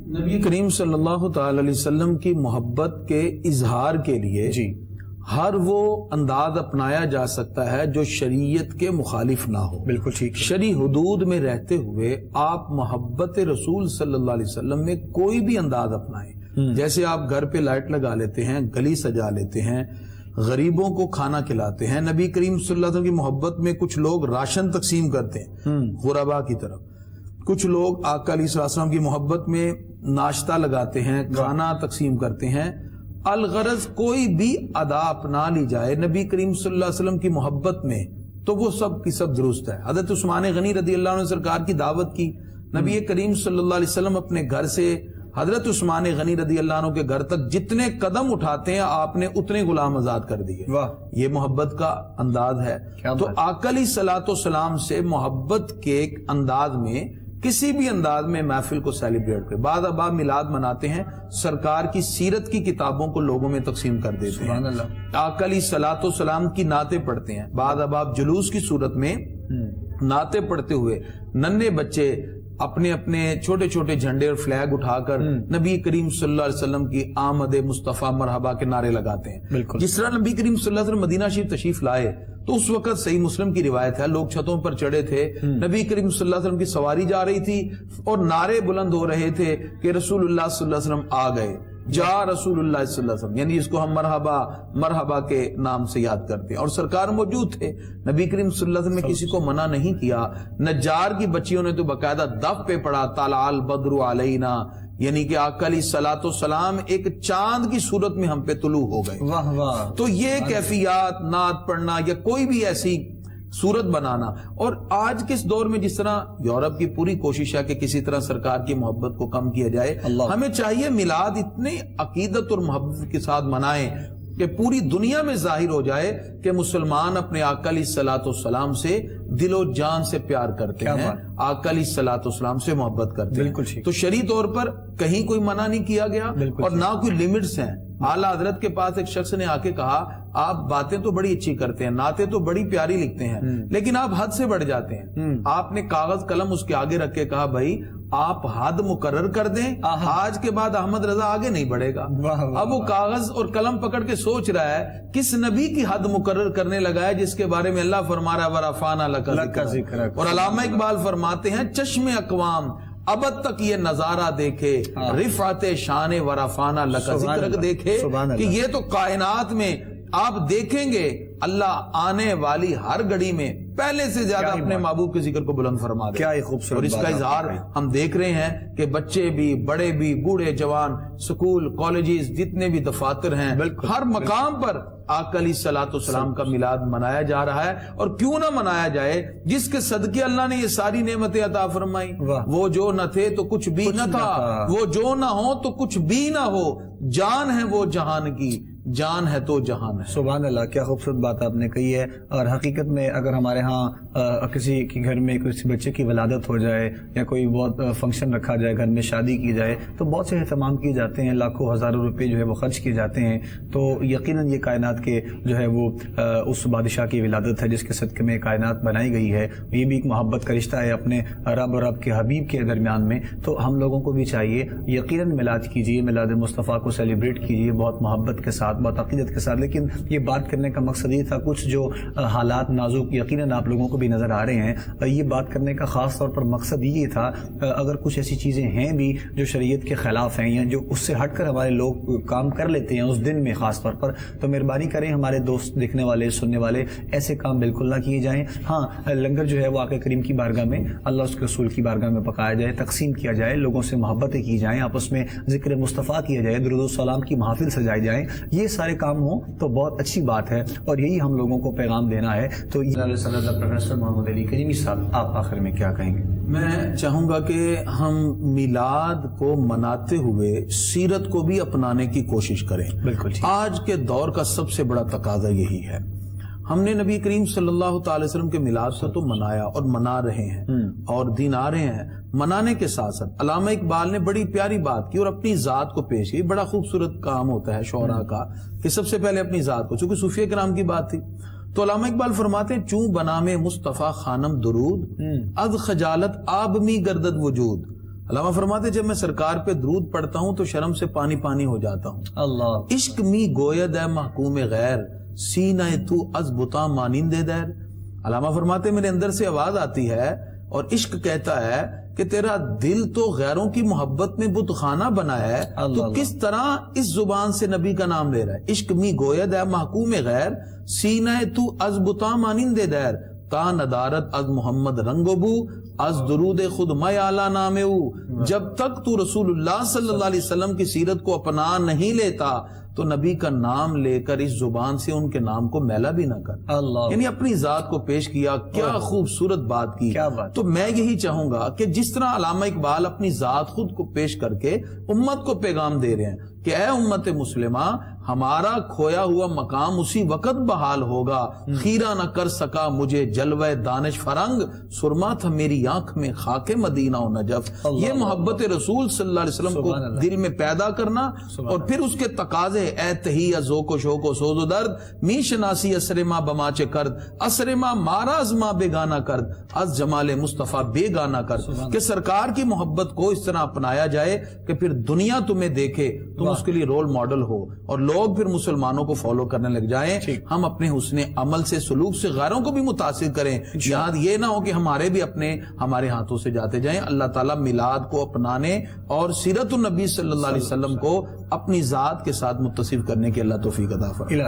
نبی کریم صلی اللہ تعالی علیہ وسلم کی محبت کے اظہار کے لیے جی ہر وہ انداز اپنایا جا سکتا ہے جو شریعت کے مخالف نہ ہو. بالکل ٹھیک ہے. شرعی حدود میں رہتے ہوئے آپ محبت رسول صلی اللہ علیہ وسلم میں کوئی بھی انداز اپنائیں. جیسے آپ گھر پہ لائٹ لگا لیتے ہیں, گلی سجا لیتے ہیں, غریبوں کو کھانا کھلاتے ہیں. نبی کریم صلی اللہ علیہ وسلم کی محبت میں کچھ لوگ راشن تقسیم کرتے ہیں غربا کی طرف, کچھ لوگ آقا علیہ السلام کی محبت میں ناشتہ لگاتے ہیں, کھانا تقسیم کرتے ہیں. الغرض کوئی بھی ادا اپنا لی جائے نبی کریم صلی اللہ علیہ وسلم کی محبت میں تو وہ سب کی سب درست ہے. حضرت عثمان غنی رضی اللہ عنہ سرکار کی دعوت کی, نبی کریم صلی اللہ علیہ وسلم اپنے گھر سے حضرت عثمان غنی رضی اللہ عنہ کے گھر تک جتنے قدم اٹھاتے ہیں آپ نے اتنے غلام آزاد کر دیے. یہ محبت کا انداز ہے. تو آقا علیہ الصلوۃ والسلام سے محبت کے انداز میں کسی بھی انداز میں محفل کو سیلیبریٹ کرے. بعض اباب میلاد مناتے ہیں, سرکار کی سیرت کی کتابوں کو لوگوں میں تقسیم کر دیتے ہیں, آقا علیہ الصلوۃ والسلام کی نعتیں پڑھتے ہیں. بعض اباب جلوس کی صورت میں نعتیں پڑھتے ہوئے ننھے بچے اپنے اپنے چھوٹے چھوٹے جھنڈے اور فلیگ اٹھا کر نبی کریم صلی اللہ علیہ وسلم کی آمد مصطفیٰ مرحبا کے نعرے لگاتے ہیں. جس طرح نبی کریم صلی اللہ علیہ وسلم مدینہ شریف تشریف لائے تو اس وقت صحیح مسلم کی روایت ہے, لوگ چھتوں پر چڑھے تھے, نبی کریم صلی اللہ علیہ وسلم کی سواری جا رہی تھی اور نعرے بلند ہو رہے تھے کہ رسول اللہ صلی اللہ علیہ وسلم آ گئے, جا رسول اللہ صلی اللہ علیہ وسلم, یعنی اس کو ہم مرحبا مرحبا کے نام سے یاد کرتے ہیں. اور سرکار موجود تھے, نبی کریم صلی اللہ علیہ وسلم نے کسی کو منع نہیں کیا. نجار کی بچیوں نے تو باقاعدہ دف پہ پڑا طلع البدر علینا, یعنی کہ آقا علیہ الصلوۃ والسلام ایک چاند کی صورت میں ہم پہ طلوع ہو گئے. واہ واہ. تو یہ کیفیات نعت پڑھنا یا کوئی بھی ایسی صورت بنانا, اور آج کے اس دور میں جس طرح یورپ کی پوری کوشش ہے کہ کسی طرح سرکار کی محبت کو کم کیا جائے, ہمیں چاہیے میلاد اتنے عقیدت اور محبت کے ساتھ منائیں کہ پوری دنیا میں ظاہر ہو جائے کہ مسلمان اپنے آقا علیہ الصلوۃ والسلام سے دل و جان سے پیار کرتے ہیں, آقا علیہ الصلوۃ والسلام سے محبت کرتے ہیں. تو شرعی طور پر کہیں کوئی منع نہیں کیا گیا اور نہ کوئی لمٹس ہیں. اعلیٰ حضرت کے پاس ایک شخص نے آ کے کہا, آپ باتیں تو بڑی اچھی کرتے ہیں, نعتیں تو بڑی پیاری لکھتے ہیں, لیکن آپ حد سے بڑھ جاتے ہیں. آپ نے کاغذ قلم اس کے آگے رکھ کے کہا, بھائی آپ حد مقرر کر دیں, آج کے بعد احمد رضا آگے نہیں بڑھے گا. اب وہ کاغذ اور قلم پکڑ کے سوچ رہا ہے کس نبی کی حد مقرر کرنے لگا ہے جس کے بارے میں اللہ فرما رہا ہے وَرَفَعْنَا لَكَ ذِكْرَكَ. اور علامہ اقبال فرماتے ہیں, چشم اقوام ابد تک یہ نظارہ دیکھے, رفعت شان ورفعنا لک ذکرک دیکھے, کہ یہ تو کائنات میں آپ دیکھیں گے اللہ آنے والی ہر گھڑی میں پہلے سے زیادہ اپنے محبوب کے ذکر کو بلند فرما دے. کیا خوبصورت. اور اس کا اظہار ہم دیکھ رہے ہیں کہ بچے بھی, بڑے بھی, بوڑھے جوان, سکول, کالجز, جتنے بھی دفاتر ہیں, ہر مقام پر آقا علیہ الصلوۃ والسلام کا میلاد منایا جا رہا ہے. اور کیوں نہ منایا جائے, جس کے صدقے اللہ نے یہ ساری نعمتیں عطا فرمائی. وہ جو نہ تھے تو کچھ بھی نہ تھا, وہ جو نہ ہو تو کچھ بھی نہ ہو, جان ہے وہ جہان کی, جان ہے تو جہان ہے. سبحان اللہ, کیا خوبصورت بات آپ نے کہی ہے. اور حقیقت میں اگر ہمارے ہاں کسی کے گھر میں کسی بچے کی ولادت ہو جائے یا کوئی بہت فنکشن رکھا جائے, گھر میں شادی کی جائے, تو بہت سے اہتمام کیے جاتے ہیں, لاکھوں ہزاروں روپے جو ہے وہ خرچ کیے جاتے ہیں. تو یقیناً یہ کائنات کے جو ہے وہ اس بادشاہ کی ولادت ہے جس کے صدقے میں کائنات بنائی گئی ہے. یہ بھی ایک محبت کا رشتہ ہے اپنے رب اور رب کے حبیب کے درمیان میں. تو ہم لوگوں کو بھی چاہیے یقیناً میلاد کیجیے, میلاد مصطفیٰ کو سیلیبریٹ کیجیے بہت محبت کے ساتھ, بہت عقیدت کے ساتھ. لیکن یہ بات کرنے کا مقصد یہ تھا, کچھ جو حالات نازک یقیناً آپ لوگوں کو بھی نظر آ رہے ہیں, یہ بات کرنے کا خاص طور پر مقصد یہ تھا, اگر کچھ ایسی چیزیں ہیں بھی جو شریعت کے خلاف ہیں یا جو اس سے ہٹ کر ہمارے لوگ کام کر لیتے ہیں اس دن میں خاص طور پر, تو مہربانی کریں ہمارے دوست دیکھنے والے سننے والے, ایسے کام بالکل نہ کیے جائیں. ہاں, لنگر جو ہے وہ آقا کریم کی بارگاہ میں, اللہ اس کے رسول کی بارگاہ میں پکایا جائے, تقسیم کیا جائے, لوگوں سے محبتیں کی جائیں, آپس میں ذکر مصطفیٰ کیا جائے, درود و سلام کی محافل سجائی جائیں. یہ سارے کام ہوں تو بہت اچھی بات ہے اور یہی ہم لوگوں کو پیغام دینا ہے. تو پروفیسر محمد علی کریمی صاحب, آپ آخر میں کیا کہیں گے؟ میں چاہوں گا کہ ہم میلاد کو مناتے ہوئے سیرت کو بھی اپنانے کی کوشش کریں. بالکل. آج کے دور کا سب سے بڑا تقاضا یہی ہے. ہم نے نبی کریم صلی اللہ تعالی وسلم کے میلاد سے تو منایا اور منا رہے ہیں اور دین آ رہے ہیں. منانے کے ساتھ ساتھ علامہ اقبال نے بڑی پیاری بات کی اور اپنی ذات کو پیش کی. بڑا خوبصورت کام ہوتا ہے شعراء کا کہ سب سے پہلے اپنی ذات کو, چونکہ صوفیہ کرام کی بات تھی. تو علامہ اقبال فرماتے ہیں, چوں بنام مصطفیٰ خانم درود, از خجالت آب می گردد وجود, علامہ فرماتے جب میں سرکار پہ درود پڑھتا ہوں تو شرم سے پانی پانی ہو جاتا ہوں. اللہ. عشق می گوید ہے محکوم غیر سینہ تو از بتا مانندے دیر. علامہ فرماتے میرے اندر سے آواز آتی ہے اور عشق کہتا ہے کہ تیرا دل تو غیروں کی محبت میں بت خانہ بنا ہے, تو کس طرح اس زبان سے نبی کا نام لے رہا ہے. عشق می گوید ہے محکوم غیر سینہ تو از بتا مانندے دیر تا ندارت از محمد رنگ و بو از درود خود میں اعلیٰ نام او. جب تک تو رسول اللہ صلی اللہ علیہ وسلم کی سیرت کو اپنا نہیں لیتا تو نبی کا نام لے کر اس زبان سے ان کے نام کو میلا بھی نہ کر. اللہ. یعنی اپنی ذات کو پیش کیا. کیا خوبصورت بات کی. کیا بات. تو میں یہی چاہوں گا کہ جس طرح علامہ اقبال اپنی ذات خود کو پیش کر کے امت کو پیغام دے رہے ہیں کہ اے امت مسلمہ ہمارا کھویا ہوا مقام اسی وقت بحال ہوگا. خیرہ نہ کر سکا مجھے جلوہ دانش فرنگ سرما تھا میری آنکھ میں خاک مدینہ و نجف. یہ محبت رسول صلی اللہ علیہ وسلم کو دل میں پیدا کرنا اور پھر اس کے تقاضے اے تہی ذوق و شوق و سوز و درد می شناسی اسر ما بماچے کرد اسر ما مارا از ما بیگانہ کرد از جمال مصطفیٰ بے گانا کرد. کہ سرکار کی محبت کو اس طرح اپنایا جائے کہ پھر دنیا تمہیں دیکھے تم اس کے لیے رول ماڈل ہو اور لوگ پھر مسلمانوں کو فالو کرنے لگ جائیں. ہم اپنے حسن عمل سے سلوک سے غیروں کو بھی متاثر کریں. یاد یہ نہ ہو کہ ہمارے بھی ہمارے ہاتھوں سے جاتے جائیں. اللہ تعالیٰ میلاد کو اپنانے اور سیرت النبی صلی اللہ علیہ وسلم کو اپنی ذات کے ساتھ متصف کرنے کی اللہ توفیق عطا فرمائے.